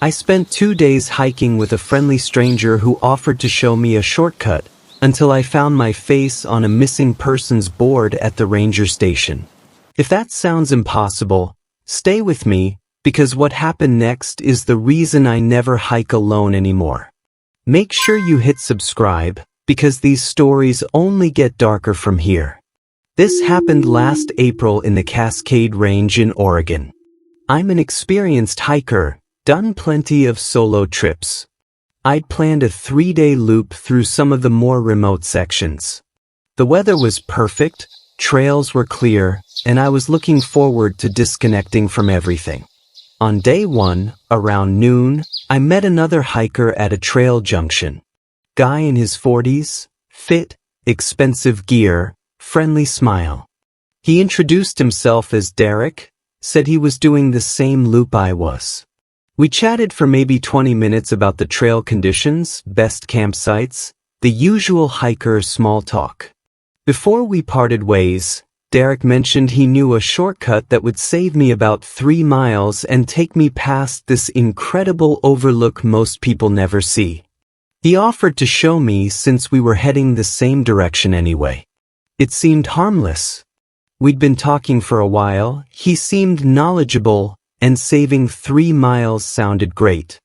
I spent 2 days hiking with a friendly stranger who offered to show me a shortcut until I found my face on a missing persons board at the ranger station. If that sounds impossible, stay with me, because what happened next is the reason I never hike alone anymore. Make sure you hit subscribe, because these stories only get darker from here. This happened last April in the Cascade Range in Oregon. I'm an experienced hiker, done plenty of solo trips. I'd planned a 3-day loop through some of the more remote sections. The weather was perfect, trails were clear, and I was looking forward to disconnecting from everything. On day 1, around noon, I met another hiker at a trail junction. Guy in his 40s, fit, expensive gear, friendly smile. He introduced himself as Derek, said he was doing the same loop I was. We chatted for maybe 20 minutes about the trail conditions, best campsites, the usual hiker small talk. Before we parted ways, Derek mentioned he knew a shortcut that would save me about 3 miles and take me past this incredible overlook most people never see. He offered to show me since we were heading the same direction anyway. It seemed harmless. We'd been talking for a while, he seemed knowledgeable, and saving 3 miles sounded great.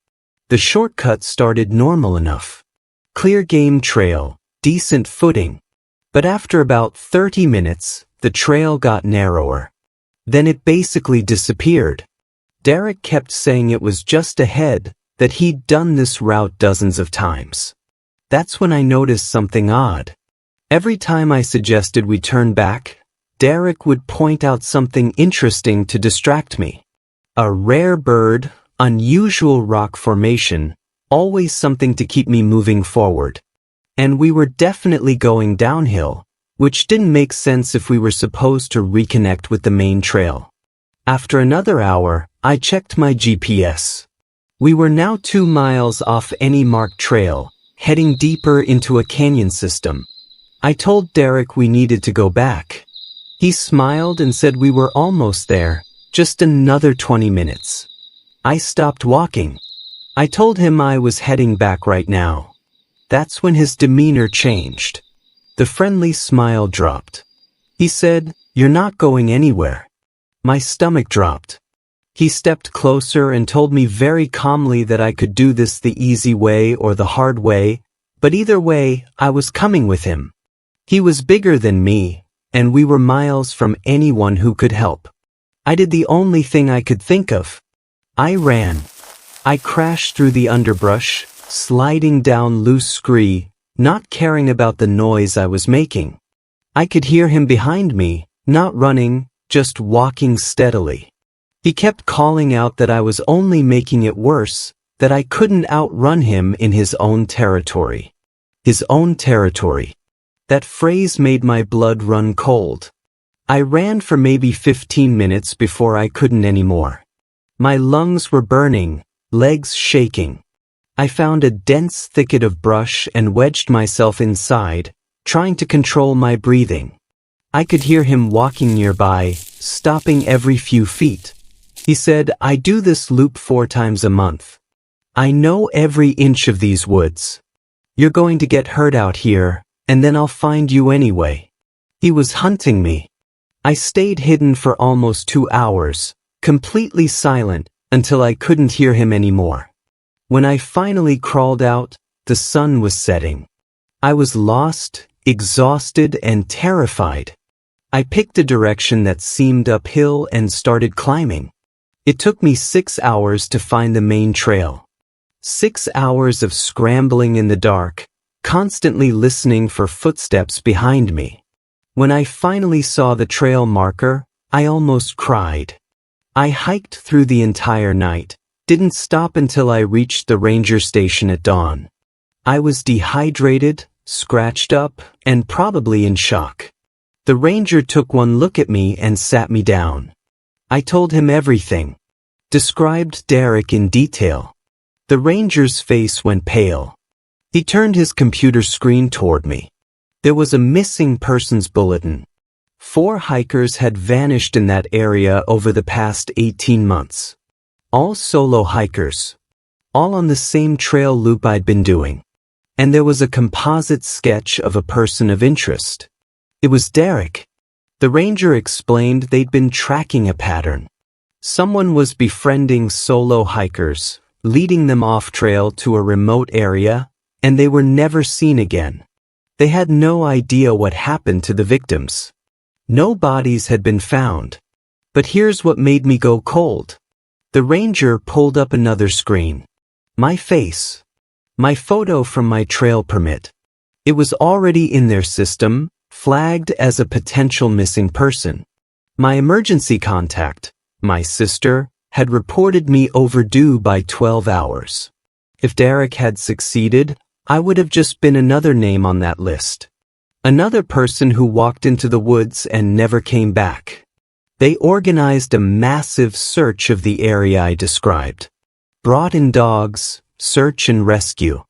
The shortcut started normal enough. Clear game trail, decent footing. But after about 30 minutes, the trail got narrower. Then it basically disappeared. Derek kept saying it was just ahead, that he'd done this route dozens of times. That's when I noticed something odd. Every time I suggested we turn back, Derek would point out something interesting to distract me. A rare bird, unusual rock formation, always something to keep me moving forward. And we were definitely going downhill, which didn't make sense if we were supposed to reconnect with the main trail. After another hour, I checked my GPS. We were now 2 miles off any marked trail, heading deeper into a canyon system. I told Derek we needed to go back. He smiled and said we were almost there, just another 20 minutes. I stopped walking. I told him I was heading back right now. That's when his demeanor changed. The friendly smile dropped. He said, "You're not going anywhere." My stomach dropped. He stepped closer and told me very calmly that I could do this the easy way or the hard way, but either way, I was coming with him. He was bigger than me, and we were miles from anyone who could help. I did the only thing I could think of. I ran. I crashed through the underbrush, sliding down loose scree, not caring about the noise I was making. I could hear him behind me, not running, just walking steadily. He kept calling out that I was only making it worse, that I couldn't outrun him in his own territory. His own territory. That phrase made my blood run cold. I ran for maybe 15 minutes before I couldn't anymore. My lungs were burning, legs shaking. I found a dense thicket of brush and wedged myself inside, trying to control my breathing. I could hear him walking nearby, stopping every few feet. He said, "I do this loop 4 times a month. I know every inch of these woods. You're going to get hurt out here, and then I'll find you anyway." He was hunting me. I stayed hidden for almost 2 hours, completely silent, until I couldn't hear him anymore. When I finally crawled out, the sun was setting. I was lost, exhausted, and terrified. I picked a direction that seemed uphill and started climbing. It took me 6 hours to find the main trail. 6 hours of scrambling in the dark, constantly listening for footsteps behind me. When I finally saw the trail marker, I almost cried. I hiked through the entire night, didn't stop until I reached the ranger station at dawn. I was dehydrated, scratched up, and probably in shock. The ranger took one look at me and sat me down. I told him everything. Described Derek in detail. The ranger's face went pale. He turned his computer screen toward me. There was a missing persons bulletin. 4 hikers had vanished in that area over the past 18 months. All solo hikers. all on the same trail loop I'd been doing. And there was a composite sketch of a person of interest. It was Derek. The ranger explained they'd been tracking a pattern. Someone was befriending solo hikers, leading them off-trail to a remote area, and they were never seen again. They had no idea what happened to the victims. No bodies had been found. But here's what made me go cold. The ranger pulled up another screen. My face. My photo from my trail permit. It was already in their system, flagged as a potential missing person. My emergency contact, my sister, had reported me overdue by 12 hours. If Derek had succeeded, I would have just been another name on that list. Another person who walked into the woods and never came back. They organized a massive search of the area I described. Brought in dogs, search and rescue.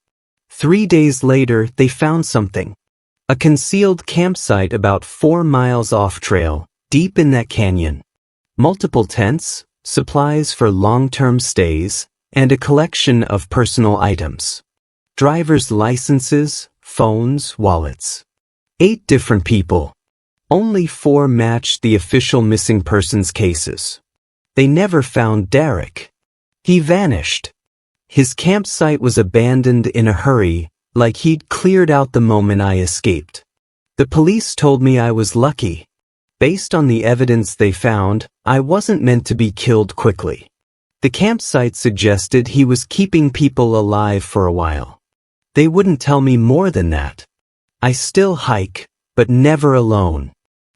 3 days later, they found something. A concealed campsite about 4 miles off-trail, deep in that canyon. Multiple tents, supplies for long-term stays, and a collection of personal items. Driver's licenses, phones, wallets. 8 different people. Only 4 matched the official missing persons cases. They never found Derek. He vanished. His campsite was abandoned in a hurry, like he'd cleared out the moment I escaped. The police told me I was lucky. Based on the evidence they found, I wasn't meant to be killed quickly. The campsite suggested he was keeping people alive for a while. They wouldn't tell me more than that. I still hike, but never alone.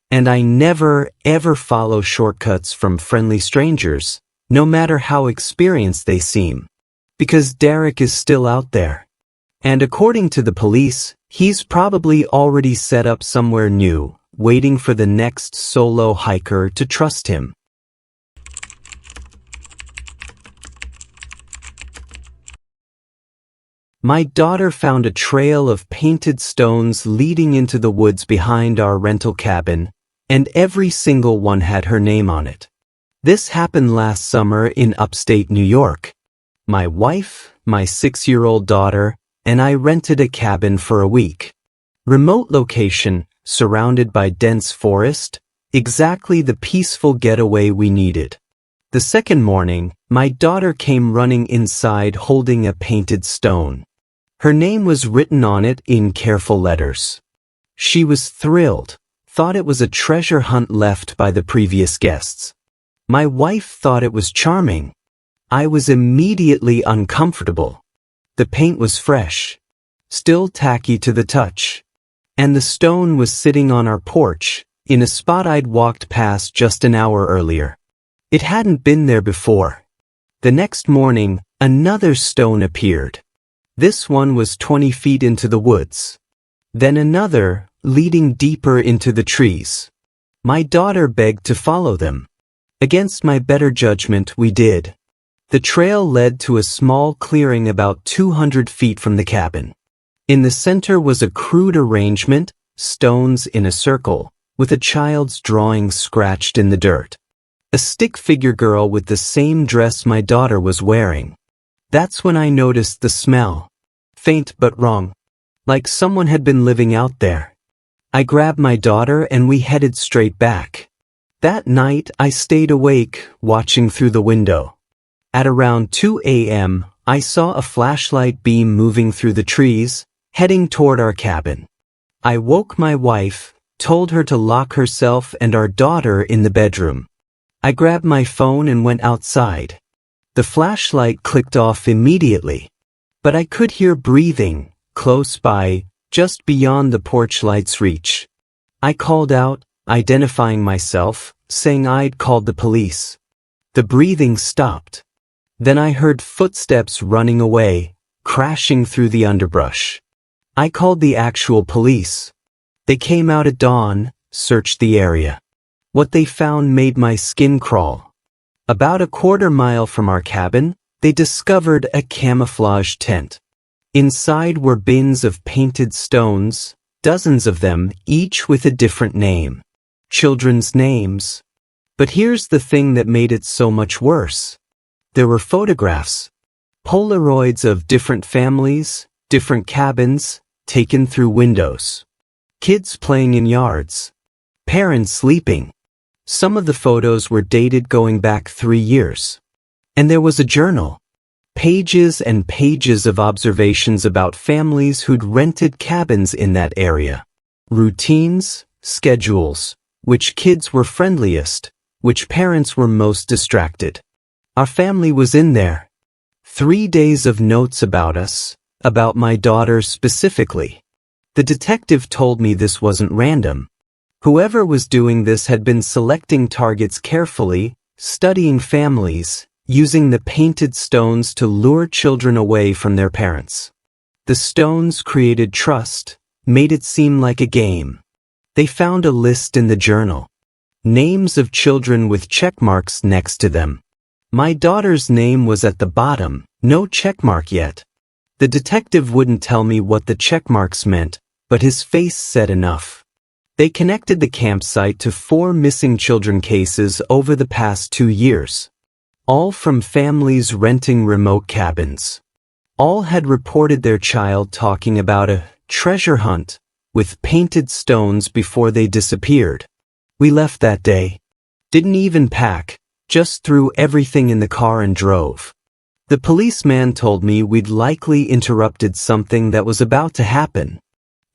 And I never, ever follow shortcuts from friendly strangers, no matter how experienced they seem. Because Derek is still out there. And according to the police, he's probably already set up somewhere new, waiting for the next solo hiker to trust him. My daughter found a trail of painted stones leading into the woods behind our rental cabin, and every single one had her name on it. This happened last summer in upstate New York. My wife, my 6-year-old daughter, and I rented a cabin for a week. Remote location, surrounded by dense forest, exactly the peaceful getaway we needed. The second morning, my daughter came running inside holding a painted stone. Her name was written on it in careful letters. She was thrilled, thought it was a treasure hunt left by the previous guests. My wife thought it was charming. I was immediately uncomfortable. The paint was fresh, still tacky to the touch. And the stone was sitting on our porch, in a spot I'd walked past just an hour earlier. It hadn't been there before. The next morning, another stone appeared. This one was 20 feet into the woods. Then another, leading deeper into the trees. My daughter begged to follow them. Against my better judgment, we did. The trail led to a small clearing about 200 feet from the cabin. In the center was a crude arrangement, stones in a circle, with a child's drawing scratched in the dirt. A stick figure girl with the same dress my daughter was wearing. That's when I noticed the smell. Faint but wrong. Like someone had been living out there. I grabbed my daughter and we headed straight back. That night I stayed awake, watching through the window. At around 2 a.m., I saw a flashlight beam moving through the trees, heading toward our cabin. I woke my wife, told her to lock herself and our daughter in the bedroom. I grabbed my phone and went outside. The flashlight clicked off immediately. But I could hear breathing, close by, just beyond the porch light's reach. I called out, identifying myself, saying I'd called the police. The breathing stopped. Then I heard footsteps running away, crashing through the underbrush. I called the actual police. They came out at dawn, searched the area. What they found made my skin crawl. About a quarter mile from our cabin, they discovered a camouflage tent. Inside were bins of painted stones, dozens of them, each with a different name. Children's names. But here's the thing that made it so much worse. There were photographs. Polaroids of different families, different cabins, taken through windows. Kids playing in yards. Parents sleeping. Some of the photos were dated going back 3 years. And there was a journal. Pages and pages of observations about families who'd rented cabins in that area. Routines, schedules, which kids were friendliest, which parents were most distracted. Our family was in there. 3 days of notes about us, about my daughter specifically. The detective told me this wasn't random. Whoever was doing this had been selecting targets carefully, studying families, using the painted stones to lure children away from their parents. The stones created trust, made it seem like a game. They found a list in the journal. Names of children with check marks next to them. My daughter's name was at the bottom, no check mark yet. The detective wouldn't tell me what the check marks meant, but his face said enough. They connected the campsite to 4 missing children cases over the past 2 years. All from families renting remote cabins. All had reported their child talking about a treasure hunt with painted stones before they disappeared. We left that day. Didn't even pack, just threw everything in the car and drove. The policeman told me we'd likely interrupted something that was about to happen.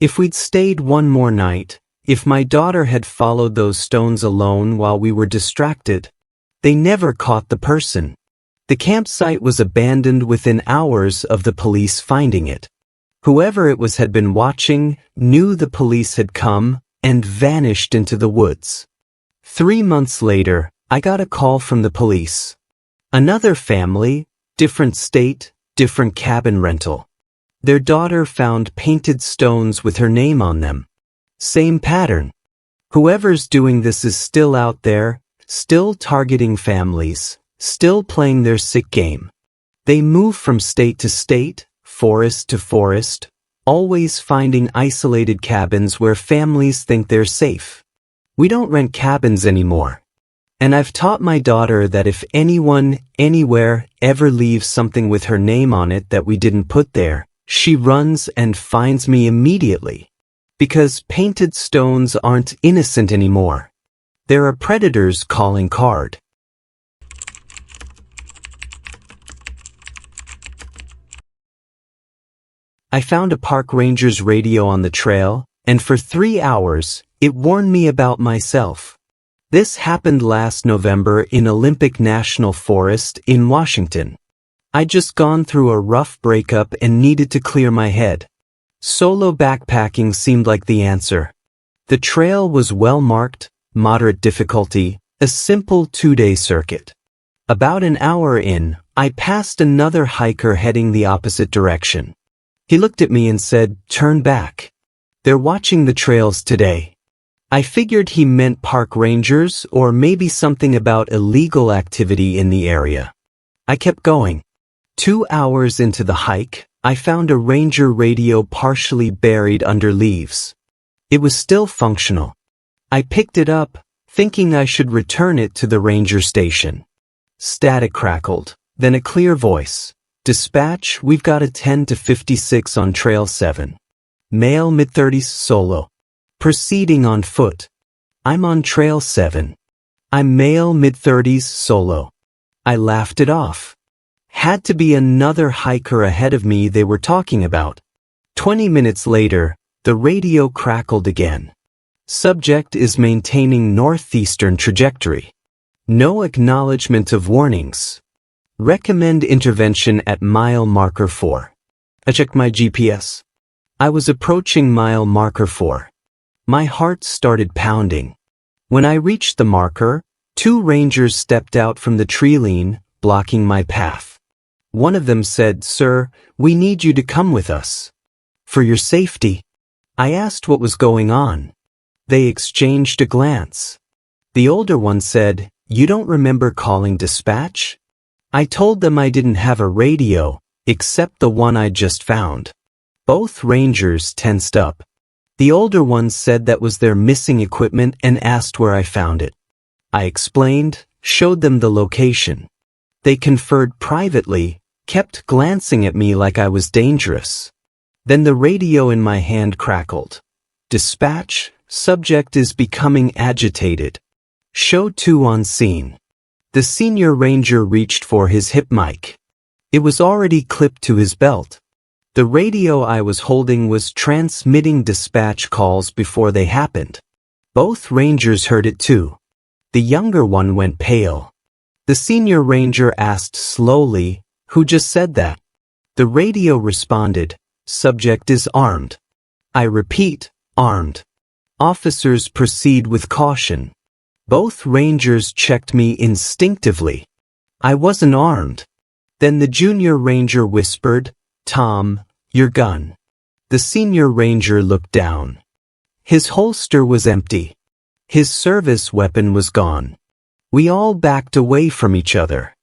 If we'd stayed one more night, if my daughter had followed those stones alone while we were distracted, they never caught the person. The campsite was abandoned within hours of the police finding it. Whoever it was had been watching, knew the police had come, and vanished into the woods. 3 months later, I got a call from the police. Another family, different state, different cabin rental. Their daughter found painted stones with her name on them. Same pattern. Whoever's doing this is still out there, still targeting families, still playing their sick game. They move from state to state, forest to forest, always finding isolated cabins where families think they're safe. We don't rent cabins anymore. And I've taught my daughter that if anyone, anywhere, ever leaves something with her name on it that we didn't put there, she runs and finds me immediately. Because painted stones aren't innocent anymore. They're a predator's calling card. I found a park ranger's radio on the trail, and for 3 hours, it warned me about myself. This happened last November in Olympic National Forest in Washington. I'd just gone through a rough breakup and needed to clear my head. Solo backpacking seemed like the answer. The trail was well marked, moderate difficulty, a simple 2-day circuit. About an hour in, I passed another hiker heading the opposite direction. He looked at me and said, "Turn back. They're watching the trails today." I figured he meant park rangers or maybe something about illegal activity in the area. I kept going. 2 hours into the hike, I found a ranger radio partially buried under leaves. It was still functional. I picked it up, thinking I should return it to the ranger station. Static crackled, then a clear voice. "Dispatch, we've got a 10 to 56 on Trail 7. Male mid-30s solo. Proceeding on foot. I'm on Trail 7. I'm male mid-30s solo." I laughed it off. Had to be another hiker ahead of me they were talking about. 20 minutes later, the radio crackled again. Subject is maintaining northeastern trajectory. No acknowledgement of warnings. Recommend intervention at mile marker 4. I checked my GPS. I was approaching mile marker 4. My heart started pounding. When I reached the marker, 2 rangers stepped out from the tree line, blocking my path. One of them said, "Sir, we need you to come with us. For your safety." I asked what was going on. They exchanged a glance. The older one said, "You don't remember calling dispatch?" I told them I didn't have a radio, except the one I'd just found. Both rangers tensed up. The older one said that was their missing equipment and asked where I found it. I explained, showed them the location. They conferred privately, kept glancing at me like I was dangerous. Then the radio in my hand crackled. Dispatch, subject is becoming agitated. Show 2 on scene. The senior ranger reached for his hip mic. It was already clipped to his belt. The radio I was holding was transmitting dispatch calls before they happened. Both rangers heard it too. The younger one went pale. The senior ranger asked slowly, "Who just said that?" The radio responded, "Subject is armed." I repeat, armed. Officers proceed with caution. Both rangers checked me instinctively. I wasn't armed. Then the junior ranger whispered, "Tom, your gun." The senior ranger looked down. His holster was empty. His service weapon was gone. We all backed away from each other.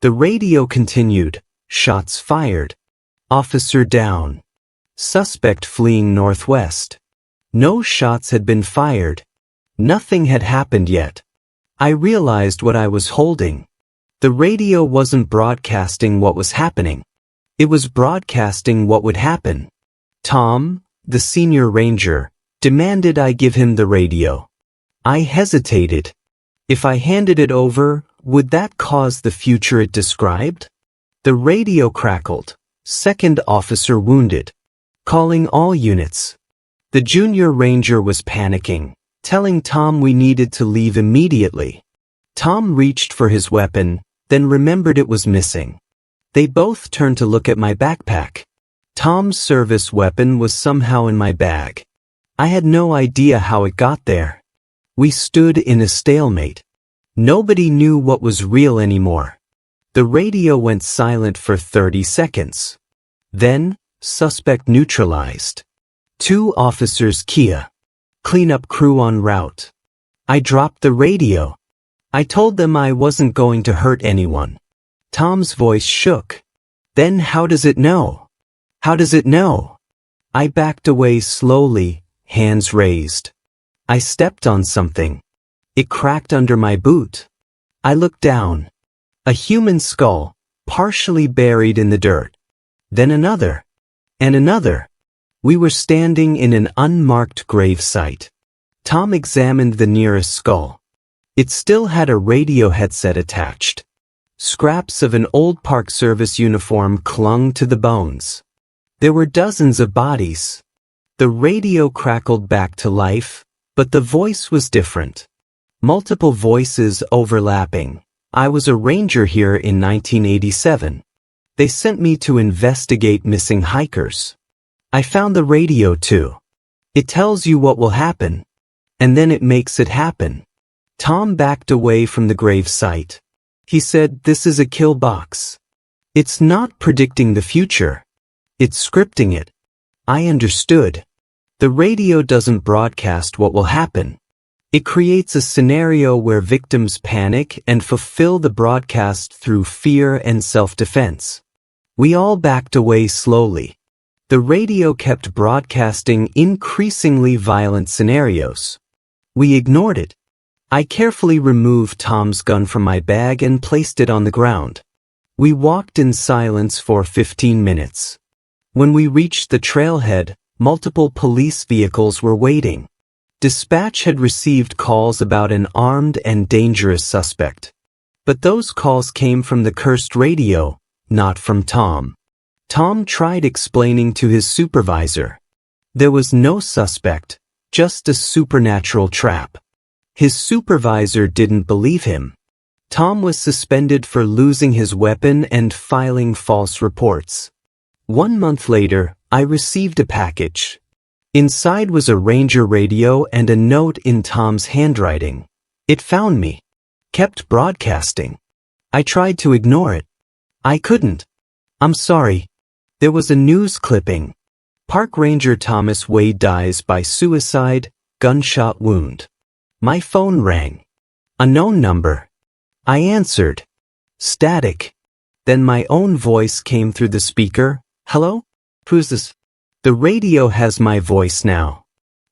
The radio continued, "Shots fired. Officer down. Suspect fleeing northwest." No shots had been fired. Nothing had happened yet. I realized what I was holding. The radio wasn't broadcasting what was happening. It was broadcasting what would happen. Tom, the senior ranger, demanded I give him the radio. I hesitated. If I handed it over, would that cause the future it described? The radio crackled. Second officer wounded. Calling all units. The junior ranger was panicking, telling Tom we needed to leave immediately. Tom reached for his weapon, then remembered it was missing. They both turned to look at my backpack. Tom's service weapon was somehow in my bag. I had no idea how it got there. We stood in a stalemate. Nobody knew what was real anymore. The radio went silent for 30 seconds. Then, suspect neutralized. 2 officers Kia. Cleanup crew en route. I dropped the radio. I told them I wasn't going to hurt anyone. Tom's voice shook. Then how does it know? How does it know? I backed away slowly, hands raised. I stepped on something. It cracked under my boot. I looked down. A human skull, partially buried in the dirt. Then another. And another. We were standing in an unmarked grave site. Tom examined the nearest skull. It still had a radio headset attached. Scraps of an old Park Service uniform clung to the bones. There were dozens of bodies. The radio crackled back to life, but the voice was different. Multiple voices overlapping. I was a ranger here in 1987. They sent me to investigate missing hikers. I found the radio too. It tells you what will happen, and then it makes it happen. Tom backed away from the grave site. He said, "This is a kill box. It's not predicting the future. It's scripting it." I understood. The radio doesn't broadcast what will happen. It creates a scenario where victims panic and fulfill the broadcast through fear and self-defense. We all backed away slowly. The radio kept broadcasting increasingly violent scenarios. We ignored it. I carefully removed Tom's gun from my bag and placed it on the ground. We walked in silence for 15 minutes. When we reached the trailhead, multiple police vehicles were waiting. Dispatch had received calls about an armed and dangerous suspect. But those calls came from the cursed radio, not from Tom. Tom tried explaining to his supervisor. There was no suspect, just a supernatural trap. His supervisor didn't believe him. Tom was suspended for losing his weapon and filing false reports. 1 month later, I received a package. Inside was a ranger radio and a note in Tom's handwriting. It found me. Kept broadcasting. I tried to ignore it. I couldn't. "I'm sorry." There was a news clipping. Park Ranger Thomas Wade dies by suicide, gunshot wound. My phone rang. A known number. I answered. Static. Then my own voice came through the speaker. "Hello? Who's this?" The radio has my voice now.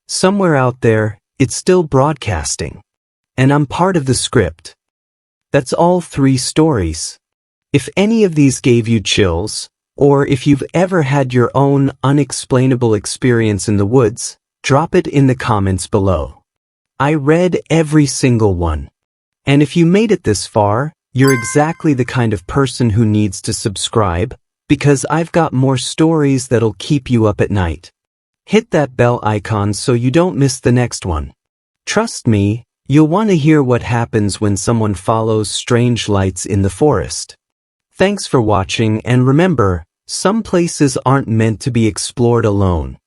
Somewhere out there, it's still broadcasting. And I'm part of the script. That's all 3 stories. If any of these gave you chills, or if you've ever had your own unexplainable experience in the woods, drop it in the comments below. I read every single one. And if you made it this far, you're exactly the kind of person who needs to subscribe, because I've got more stories that'll keep you up at night. Hit that bell icon so you don't miss the next one. Trust me, you'll want to hear what happens when someone follows strange lights in the forest. Thanks for watching, and remember, some places aren't meant to be explored alone.